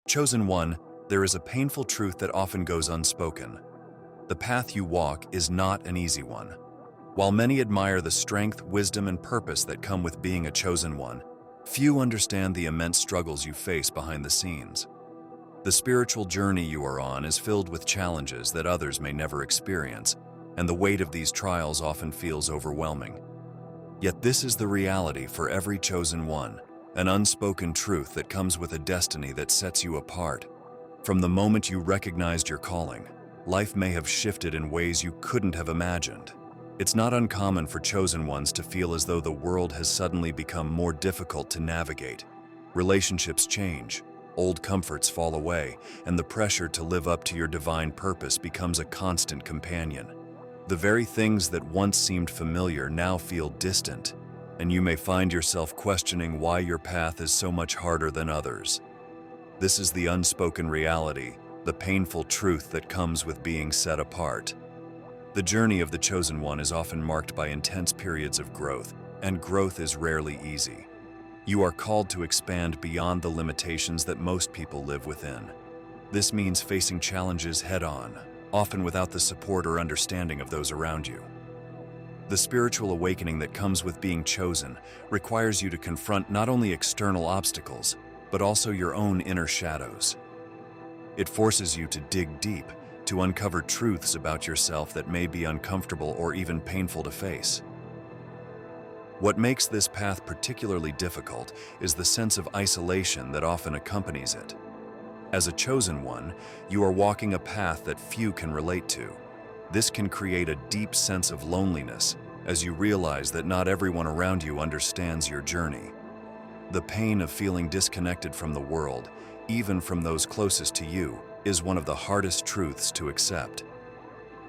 Chosen one, there is a painful truth that often goes unspoken. The path you walk is not an easy one. While many admire the strength, wisdom, and purpose that come with being a chosen one, few understand the immense struggles you face behind the scenes. The spiritual journey you are on is filled with challenges that others may never experience, and the weight of these trials often feels overwhelming. Yet this is the reality for every chosen one, an unspoken truth that comes with a destiny that sets you apart. From the moment you recognized your calling, life may have shifted in ways you couldn't have imagined. It's not uncommon for chosen ones to feel as though the world has suddenly become more difficult to navigate. Relationships change, old comforts fall away, and the pressure to live up to your divine purpose becomes a constant companion. The very things that once seemed familiar now feel distant, and you may find yourself questioning why your path is so much harder than others. This is the unspoken reality, the painful truth that comes with being set apart. The journey of the chosen one is often marked by intense periods of growth, and growth is rarely easy. You are called to expand beyond the limitations that most people live within. This means facing challenges head-on, often without the support or understanding of those around you. The spiritual awakening that comes with being chosen requires you to confront not only external obstacles, but also your own inner shadows. It forces you to dig deep, to uncover truths about yourself that may be uncomfortable or even painful to face. What makes this path particularly difficult is the sense of isolation that often accompanies it. As a chosen one, you are walking a path that few can relate to. This can create a deep sense of loneliness as you realize that not everyone around you understands your journey. The pain of feeling disconnected from the world, even from those closest to you, is one of the hardest truths to accept.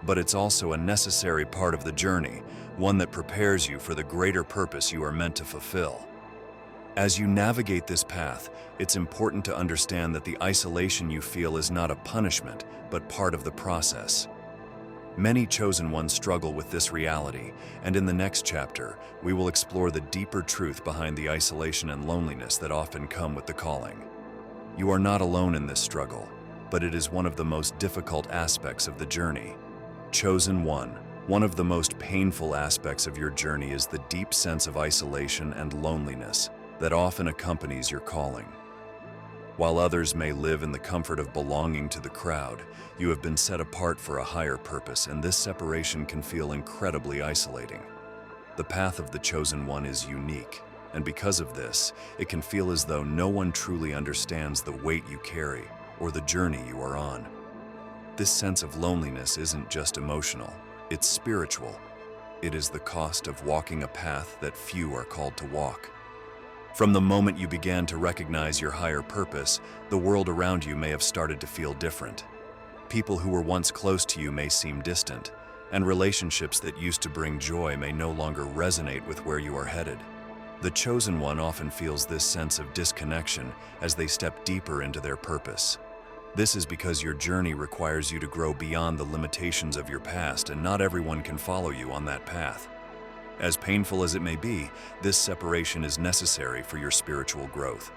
But it's also a necessary part of the journey, one that prepares you for the greater purpose you are meant to fulfill. As you navigate this path, it's important to understand that the isolation you feel is not a punishment, but part of the process. Many chosen ones struggle with this reality, and in the next chapter, we will explore the deeper truth behind the isolation and loneliness that often come with the calling. You are not alone in this struggle, but it is one of the most difficult aspects of the journey. Chosen one of the most painful aspects of your journey is the deep sense of isolation and loneliness that often accompanies your calling. While others may live in the comfort of belonging to the crowd, you have been set apart for a higher purpose, and this separation can feel incredibly isolating. The path of the chosen one is unique, and because of this, it can feel as though no one truly understands the weight you carry or the journey you are on. This sense of loneliness isn't just emotional, it's spiritual. It is the cost of walking a path that few are called to walk. From the moment you began to recognize your higher purpose, the world around you may have started to feel different. People who were once close to you may seem distant, and relationships that used to bring joy may no longer resonate with where you are headed. The chosen one often feels this sense of disconnection as they step deeper into their purpose. This is because your journey requires you to grow beyond the limitations of your past, and not everyone can follow you on that path. As painful as it may be, this separation is necessary for your spiritual growth.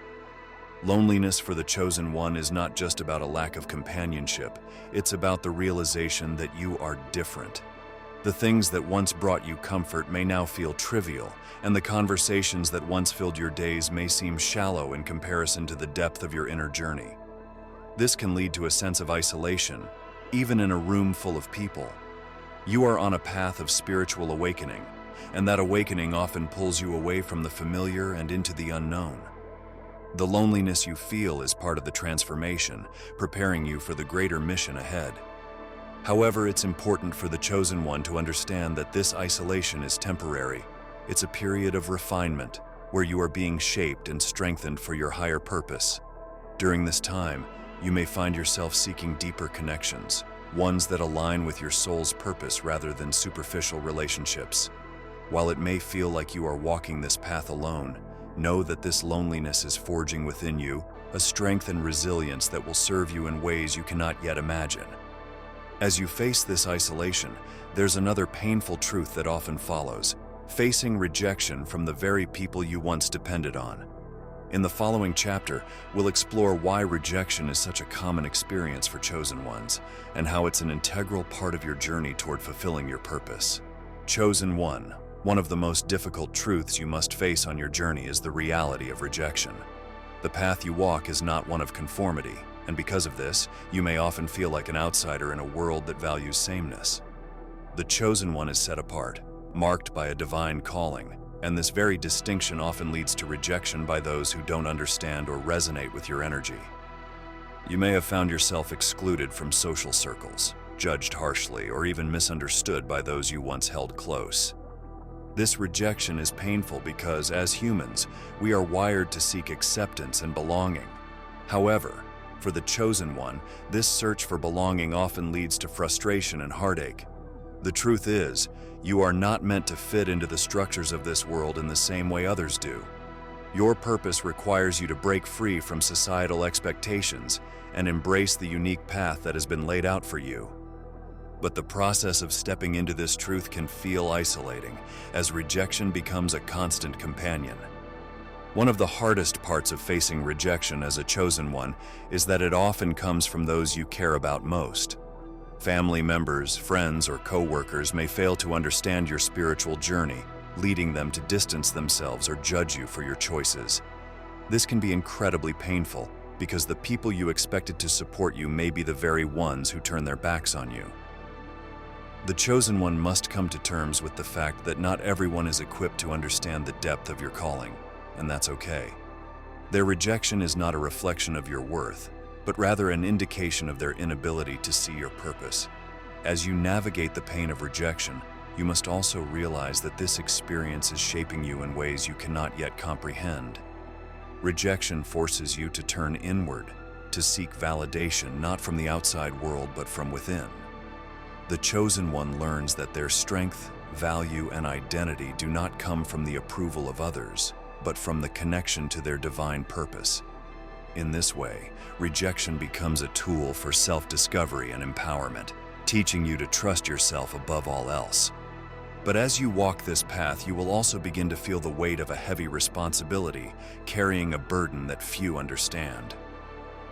Loneliness for the chosen one is not just about a lack of companionship, it's about the realization that you are different. The things that once brought you comfort may now feel trivial, and the conversations that once filled your days may seem shallow in comparison to the depth of your inner journey. This can lead to a sense of isolation, even in a room full of people. You are on a path of spiritual awakening, and that awakening often pulls you away from the familiar and into the unknown. The loneliness you feel is part of the transformation, preparing you for the greater mission ahead. However, it's important for the chosen one to understand that this isolation is temporary. It's a period of refinement, where you are being shaped and strengthened for your higher purpose. During this time, you may find yourself seeking deeper connections, ones that align with your soul's purpose rather than superficial relationships. While it may feel like you are walking this path alone, know that this loneliness is forging within you a strength and resilience that will serve you in ways you cannot yet imagine. As you face this isolation, there's another painful truth that often follows: facing rejection from the very people you once depended on. In the following chapter, we'll explore why rejection is such a common experience for chosen ones, and how it's an integral part of your journey toward fulfilling your purpose. Chosen one of the most difficult truths you must face on your journey is the reality of rejection. The path you walk is not one of conformity, and because of this, you may often feel like an outsider in a world that values sameness. The chosen one is set apart, marked by a divine calling, and this very distinction often leads to rejection by those who don't understand or resonate with your energy. You may have found yourself excluded from social circles, judged harshly, or even misunderstood by those you once held close. This rejection is painful because, as humans, we are wired to seek acceptance and belonging. However, for the chosen one, this search for belonging often leads to frustration and heartache. The truth is, you are not meant to fit into the structures of this world in the same way others do. Your purpose requires you to break free from societal expectations and embrace the unique path that has been laid out for you. But the process of stepping into this truth can feel isolating, as rejection becomes a constant companion. One of the hardest parts of facing rejection as a chosen one is that it often comes from those you care about most. Family members, friends, or co-workers may fail to understand your spiritual journey, leading them to distance themselves or judge you for your choices. This can be incredibly painful because the people you expected to support you may be the very ones who turn their backs on you. The chosen one must come to terms with the fact that not everyone is equipped to understand the depth of your calling, and that's okay. Their rejection is not a reflection of your worth, but rather an indication of their inability to see your purpose. As you navigate the pain of rejection, you must also realize that this experience is shaping you in ways you cannot yet comprehend. Rejection forces you to turn inward, to seek validation not from the outside world but from within. The chosen one learns that their strength, value, and identity do not come from the approval of others, but from the connection to their divine purpose. In this way, rejection becomes a tool for self-discovery and empowerment, teaching you to trust yourself above all else. But as you walk this path, you will also begin to feel the weight of a heavy responsibility, carrying a burden that few understand.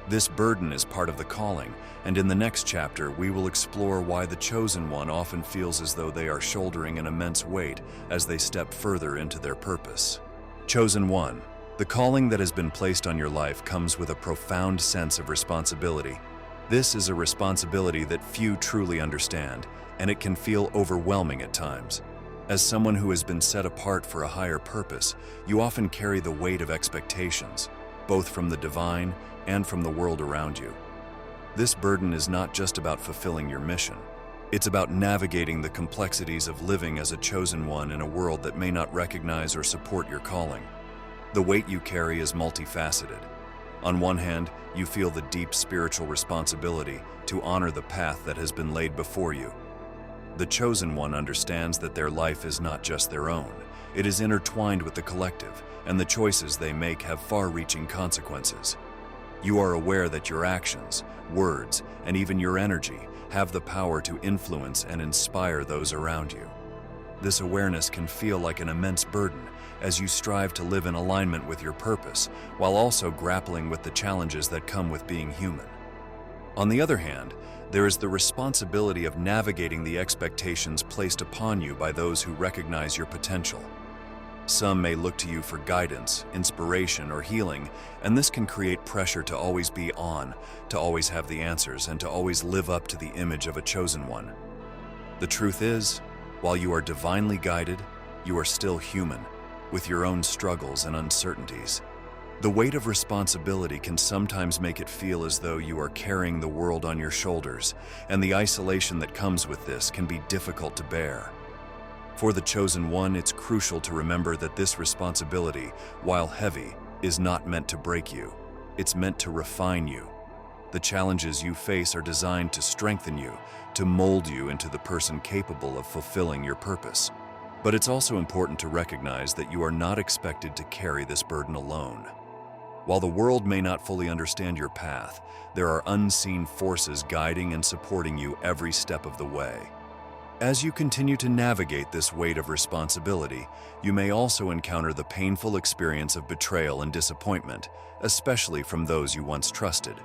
This burden is part of the calling, and in the next chapter, we will explore why the chosen one often feels as though they are shouldering an immense weight as they step further into their purpose. Chosen one. The calling that has been placed on your life comes with a profound sense of responsibility. This is a responsibility that few truly understand, and it can feel overwhelming at times. As someone who has been set apart for a higher purpose, you often carry the weight of expectations, both from the divine and from the world around you. This burden is not just about fulfilling your mission. It's about navigating the complexities of living as a chosen one in a world that may not recognize or support your calling. The weight you carry is multifaceted. On one hand, you feel the deep spiritual responsibility to honor the path that has been laid before you. The chosen one understands that their life is not just their own. It is intertwined with the collective, and the choices they make have far-reaching consequences. You are aware that your actions, words, and even your energy have the power to influence and inspire those around you. This awareness can feel like an immense burden as you strive to live in alignment with your purpose, while also grappling with the challenges that come with being human. On the other hand, there is the responsibility of navigating the expectations placed upon you by those who recognize your potential. Some may look to you for guidance, inspiration, or healing, and this can create pressure to always be on, to always have the answers, and to always live up to the image of a chosen one. The truth is, while you are divinely guided, you are still human, with your own struggles and uncertainties. The weight of responsibility can sometimes make it feel as though you are carrying the world on your shoulders, and the isolation that comes with this can be difficult to bear. For the chosen one, it's crucial to remember that this responsibility, while heavy, is not meant to break you. It's meant to refine you. The challenges you face are designed to strengthen you, to mold you into the person capable of fulfilling your purpose. But it's also important to recognize that you are not expected to carry this burden alone. While the world may not fully understand your path, there are unseen forces guiding and supporting you every step of the way. As you continue to navigate this weight of responsibility, you may also encounter the painful experience of betrayal and disappointment, especially from those you once trusted.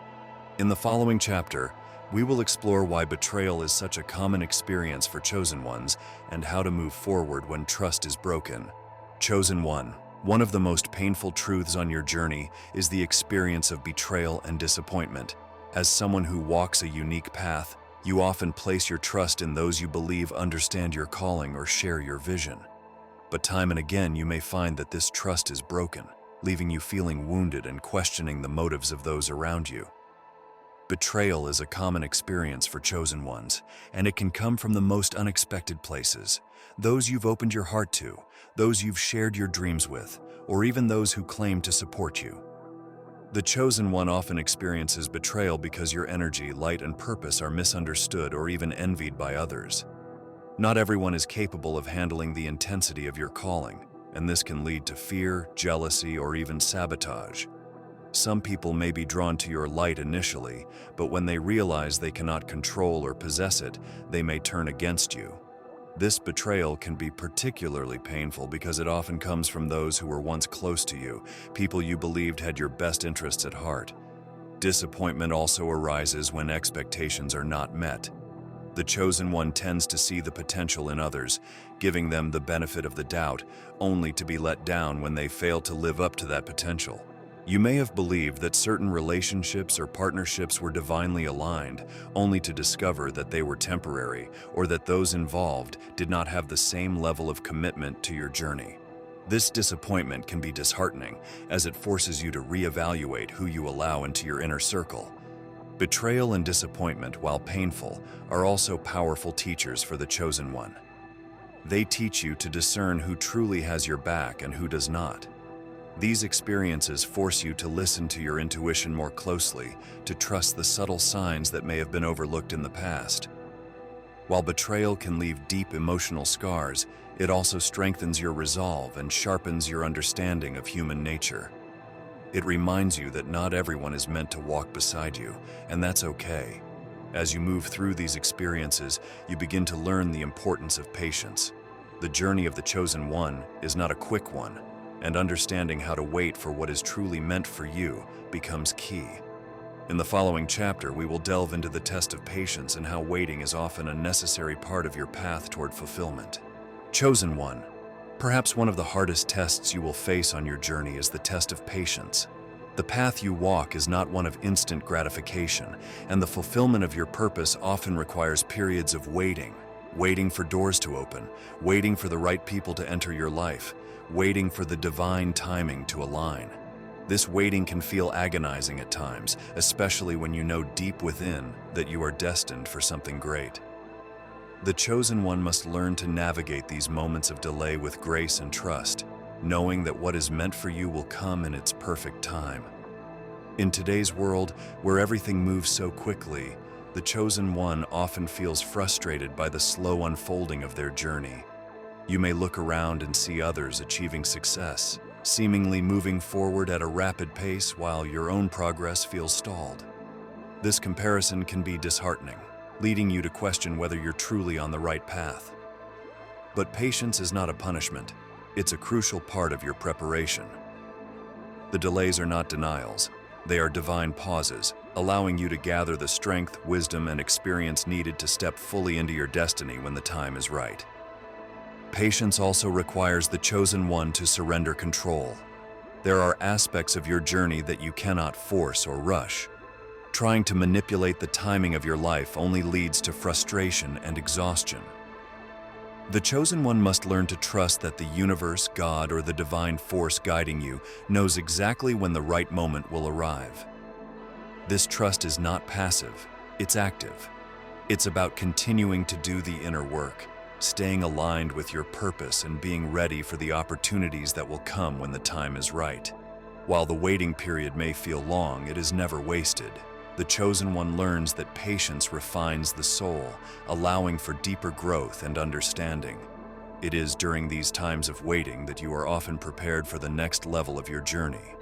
In the following chapter, we will explore why betrayal is such a common experience for chosen ones and how to move forward when trust is broken. Chosen one. One of the most painful truths on your journey is the experience of betrayal and disappointment. As someone who walks a unique path, you often place your trust in those you believe understand your calling or share your vision. But time and again, you may find that this trust is broken, leaving you feeling wounded and questioning the motives of those around you. Betrayal is a common experience for chosen ones, and it can come from the most unexpected places. Those you've opened your heart to, those you've shared your dreams with, or even those who claim to support you. The chosen one often experiences betrayal because your energy, light, and purpose are misunderstood or even envied by others. Not everyone is capable of handling the intensity of your calling, and this can lead to fear, jealousy, or even sabotage. Some people may be drawn to your light initially, but when they realize they cannot control or possess it, they may turn against you. This betrayal can be particularly painful because it often comes from those who were once close to you, people you believed had your best interests at heart. Disappointment also arises when expectations are not met. The chosen one tends to see the potential in others, giving them the benefit of the doubt, only to be let down when they fail to live up to that potential. You may have believed that certain relationships or partnerships were divinely aligned, only to discover that they were temporary or that those involved did not have the same level of commitment to your journey. This disappointment can be disheartening, as it forces you to reevaluate who you allow into your inner circle. Betrayal and disappointment, while painful, are also powerful teachers for the chosen one. They teach you to discern who truly has your back and who does not. These experiences force you to listen to your intuition more closely, to trust the subtle signs that may have been overlooked in the past. While betrayal can leave deep emotional scars, it also strengthens your resolve and sharpens your understanding of human nature. It reminds you that not everyone is meant to walk beside you, and that's okay. As you move through these experiences, you begin to learn the importance of patience. The journey of the chosen one is not a quick one, and understanding how to wait for what is truly meant for you becomes key. In the following chapter, we will delve into the test of patience and how waiting is often a necessary part of your path toward fulfillment. Chosen one. Perhaps one of the hardest tests you will face on your journey is the test of patience. The path you walk is not one of instant gratification, and the fulfillment of your purpose often requires periods of waiting. Waiting for doors to open, waiting for the right people to enter your life, waiting for the divine timing to align. This waiting can feel agonizing at times, especially when you know deep within that you are destined for something great. The chosen one must learn to navigate these moments of delay with grace and trust, knowing that what is meant for you will come in its perfect time. In today's world, where everything moves so quickly, the chosen one often feels frustrated by the slow unfolding of their journey. You may look around and see others achieving success, seemingly moving forward at a rapid pace while your own progress feels stalled. This comparison can be disheartening, leading you to question whether you're truly on the right path. But patience is not a punishment. It's a crucial part of your preparation. The delays are not denials. They are divine pauses, allowing you to gather the strength, wisdom, and experience needed to step fully into your destiny when the time is right. Patience also requires the chosen one to surrender control. There are aspects of your journey that you cannot force or rush. Trying to manipulate the timing of your life only leads to frustration and exhaustion. The chosen one must learn to trust that the universe, God, or the divine force guiding you knows exactly when the right moment will arrive. This trust is not passive, it's active. It's about continuing to do the inner work, staying aligned with your purpose and being ready for the opportunities that will come when the time is right. While the waiting period may feel long, it is never wasted. The chosen one learns that patience refines the soul, allowing for deeper growth and understanding. It is during these times of waiting that you are often prepared for the next level of your journey.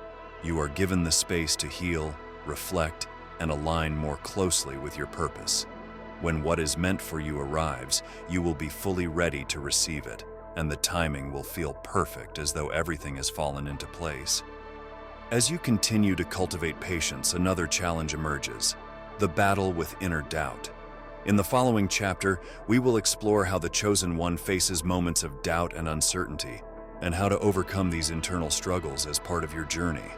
You are given the space to heal, reflect, and align more closely with your purpose. When what is meant for you arrives, you will be fully ready to receive it, and the timing will feel perfect, as though everything has fallen into place. As you continue to cultivate patience, another challenge emerges: the battle with inner doubt. In the following chapter, we will explore how the chosen one faces moments of doubt and uncertainty, and how to overcome these internal struggles as part of your journey.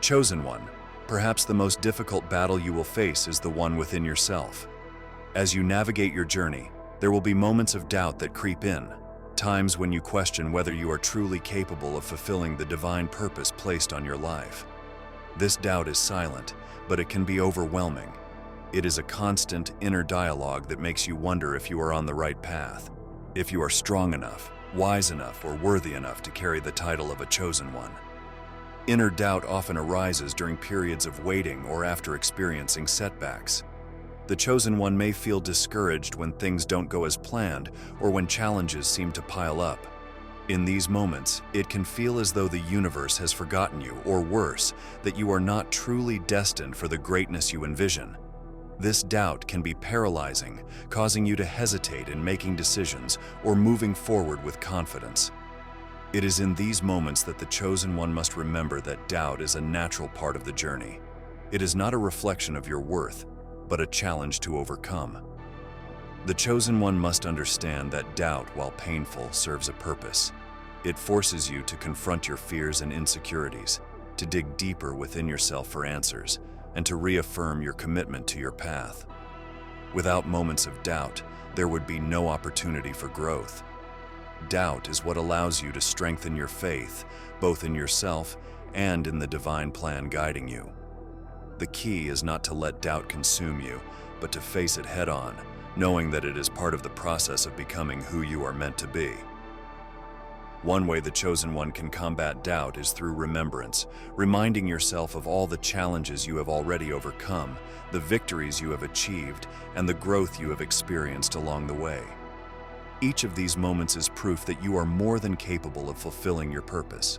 Chosen one, perhaps the most difficult battle you will face is the one within yourself. As you navigate your journey, there will be moments of doubt that creep in, times when you question whether you are truly capable of fulfilling the divine purpose placed on your life. This doubt is silent, but it can be overwhelming. It is a constant inner dialogue that makes you wonder if you are on the right path, if you are strong enough, wise enough, or worthy enough to carry the title of a chosen one. Inner doubt often arises during periods of waiting or after experiencing setbacks. The chosen one may feel discouraged when things don't go as planned or when challenges seem to pile up. In these moments, it can feel as though the universe has forgotten you, or worse, that you are not truly destined for the greatness you envision. This doubt can be paralyzing, causing you to hesitate in making decisions or moving forward with confidence. It is in these moments that the chosen one must remember that doubt is a natural part of the journey. It is not a reflection of your worth, but a challenge to overcome. The chosen one must understand that doubt, while painful, serves a purpose. It forces you to confront your fears and insecurities, to dig deeper within yourself for answers, and to reaffirm your commitment to your path. Without moments of doubt, there would be no opportunity for growth. Doubt is what allows you to strengthen your faith, both in yourself and in the divine plan guiding you. The key is not to let doubt consume you, but to face it head-on, knowing that it is part of the process of becoming who you are meant to be. One way the chosen one can combat doubt is through remembrance, reminding yourself of all the challenges you have already overcome, the victories you have achieved, and the growth you have experienced along the way. Each of these moments is proof that you are more than capable of fulfilling your purpose.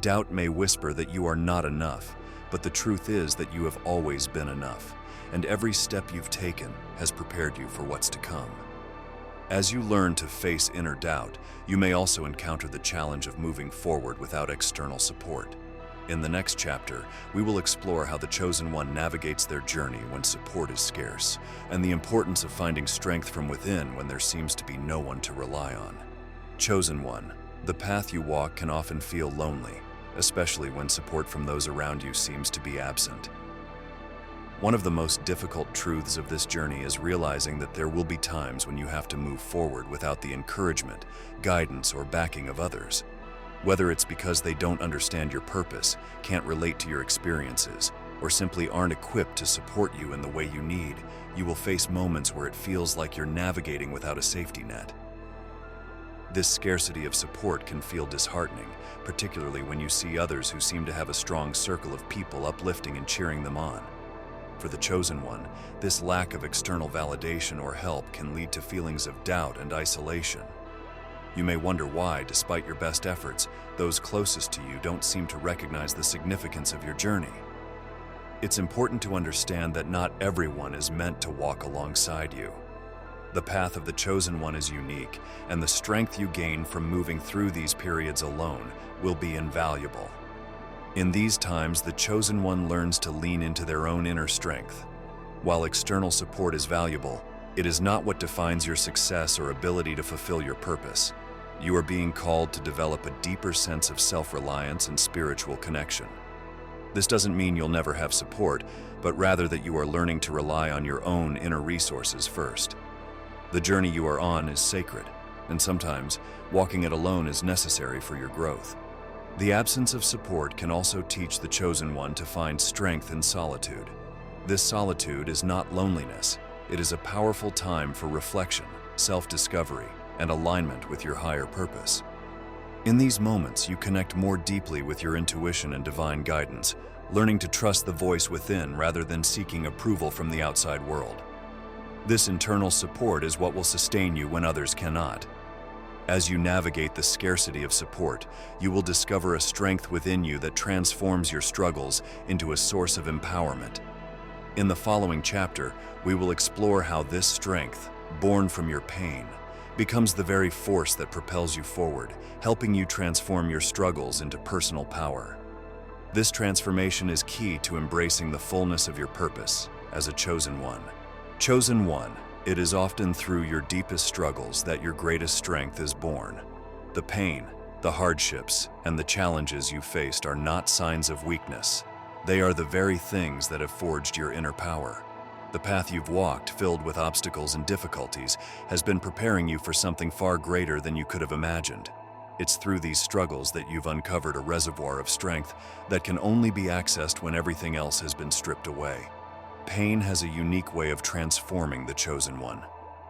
Doubt may whisper that you are not enough, but the truth is that you have always been enough, and every step you've taken has prepared you for what's to come. As you learn to face inner doubt, you may also encounter the challenge of moving forward without external support. In the next chapter, we will explore how the chosen one navigates their journey when support is scarce, and the importance of finding strength from within when there seems to be no one to rely on. Chosen one, the path you walk can often feel lonely, especially when support from those around you seems to be absent. One of the most difficult truths of this journey is realizing that there will be times when you have to move forward without the encouragement, guidance, or backing of others. Whether it's because they don't understand your purpose, can't relate to your experiences, or simply aren't equipped to support you in the way you need, you will face moments where it feels like you're navigating without a safety net. This scarcity of support can feel disheartening, particularly when you see others who seem to have a strong circle of people uplifting and cheering them on. For the chosen one, this lack of external validation or help can lead to feelings of doubt and isolation. You may wonder why, despite your best efforts, those closest to you don't seem to recognize the significance of your journey. It's important to understand that not everyone is meant to walk alongside you. The path of the chosen one is unique, and the strength you gain from moving through these periods alone will be invaluable. In these times, the chosen one learns to lean into their own inner strength. While external support is valuable, it is not what defines your success or ability to fulfill your purpose. You are being called to develop a deeper sense of self-reliance and spiritual connection. This doesn't mean you'll never have support, but rather that you are learning to rely on your own inner resources first. The journey you are on is sacred, and sometimes walking it alone is necessary for your growth. The absence of support can also teach the chosen one to find strength in solitude. This solitude is not loneliness. It is a powerful time for reflection, self-discovery, and alignment with your higher purpose. In these moments, you connect more deeply with your intuition and divine guidance, learning to trust the voice within rather than seeking approval from the outside world. This internal support is what will sustain you when others cannot. As you navigate the scarcity of support, you will discover a strength within you that transforms your struggles into a source of empowerment. In the following chapter, we will explore how this strength, born from your pain, becomes the very force that propels you forward, helping you transform your struggles into personal power. This transformation is key to embracing the fullness of your purpose as a chosen one. Chosen one, it is often through your deepest struggles that your greatest strength is born. The pain, the hardships, and the challenges you faced are not signs of weakness. They are the very things that have forged your inner power. The path you've walked, filled with obstacles and difficulties, has been preparing you for something far greater than you could have imagined. It's through these struggles that you've uncovered a reservoir of strength that can only be accessed when everything else has been stripped away. Pain has a unique way of transforming the chosen one.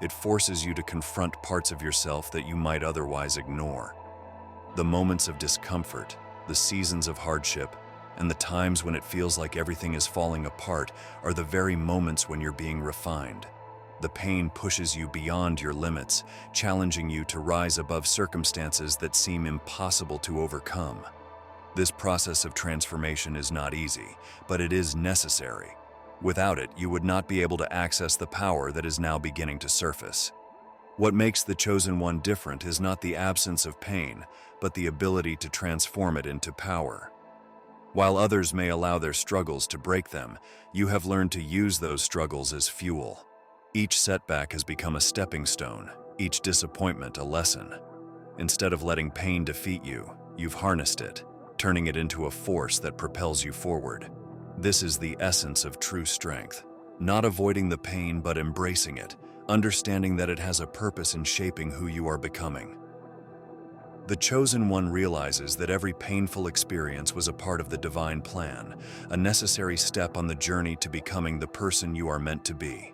It forces you to confront parts of yourself that you might otherwise ignore. The moments of discomfort, the seasons of hardship, and the times when it feels like everything is falling apart are the very moments when you're being refined. The pain pushes you beyond your limits, challenging you to rise above circumstances that seem impossible to overcome. This process of transformation is not easy, but it is necessary. Without it, you would not be able to access the power that is now beginning to surface. What makes the chosen one different is not the absence of pain, but the ability to transform it into power. While others may allow their struggles to break them, you have learned to use those struggles as fuel. Each setback has become a stepping stone, each disappointment a lesson. Instead of letting pain defeat you, you've harnessed it, turning it into a force that propels you forward. This is the essence of true strength. Not avoiding the pain, but embracing it, understanding that it has a purpose in shaping who you are becoming. The chosen one realizes that every painful experience was a part of the divine plan, a necessary step on the journey to becoming the person you are meant to be.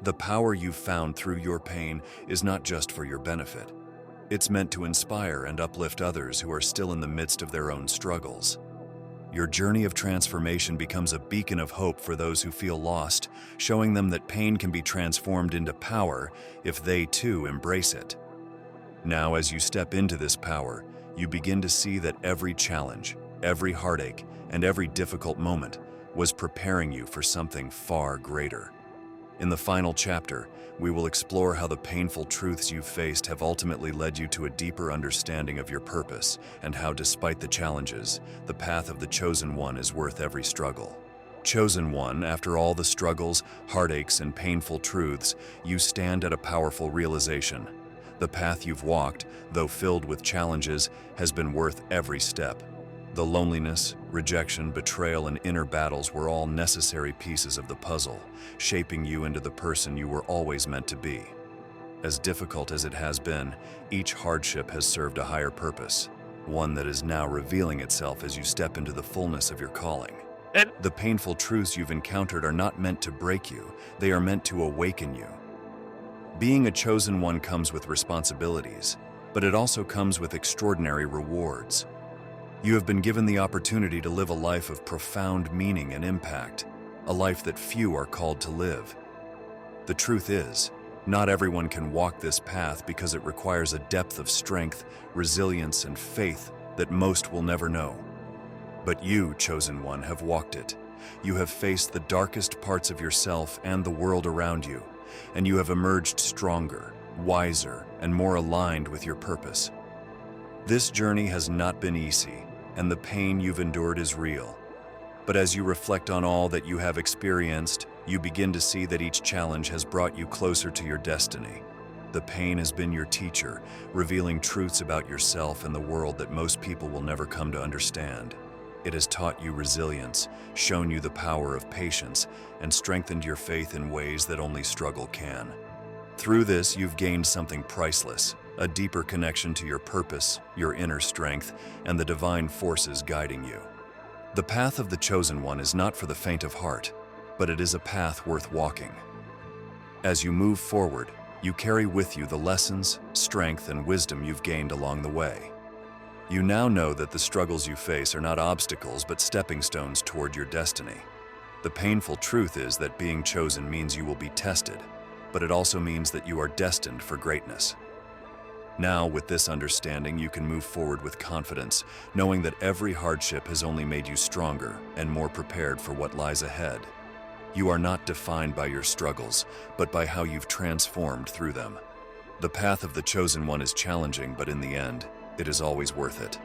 The power you've found through your pain is not just for your benefit. It's meant to inspire and uplift others who are still in the midst of their own struggles. Your journey of transformation becomes a beacon of hope for those who feel lost, showing them that pain can be transformed into power if they too embrace it. Now, as you step into this power, you begin to see that every challenge, every heartache, and every difficult moment was preparing you for something far greater. In the final chapter, we will explore how the painful truths you've faced have ultimately led you to a deeper understanding of your purpose, and how, despite the challenges, the path of the chosen one is worth every struggle. Chosen one, after all the struggles, heartaches, and painful truths, you stand at a powerful realization. The path you've walked, though filled with challenges, has been worth every step. The loneliness, rejection, betrayal, and inner battles were all necessary pieces of the puzzle, shaping you into the person you were always meant to be. As difficult as it has been, each hardship has served a higher purpose, one that is now revealing itself as you step into the fullness of your calling. The painful truths you've encountered are not meant to break you, they are meant to awaken you. Being a chosen one comes with responsibilities, but it also comes with extraordinary rewards. You have been given the opportunity to live a life of profound meaning and impact, a life that few are called to live. The truth is, not everyone can walk this path because it requires a depth of strength, resilience, and faith that most will never know. But you, chosen one, have walked it. You have faced the darkest parts of yourself and the world around you, and you have emerged stronger, wiser, and more aligned with your purpose. This journey has not been easy, and the pain you've endured is real. But as you reflect on all that you have experienced, you begin to see that each challenge has brought you closer to your destiny. The pain has been your teacher, revealing truths about yourself and the world that most people will never come to understand. It has taught you resilience, shown you the power of patience, and strengthened your faith in ways that only struggle can. Through this, you've gained something priceless, a deeper connection to your purpose, your inner strength, and the divine forces guiding you. The path of the chosen one is not for the faint of heart, but it is a path worth walking. As you move forward, you carry with you the lessons, strength, and wisdom you've gained along the way. You now know that the struggles you face are not obstacles but stepping stones toward your destiny. The painful truth is that being chosen means you will be tested, but it also means that you are destined for greatness. Now, with this understanding, you can move forward with confidence, knowing that every hardship has only made you stronger and more prepared for what lies ahead. You are not defined by your struggles, but by how you've transformed through them. The path of the chosen one is challenging, but in the end, it is always worth it.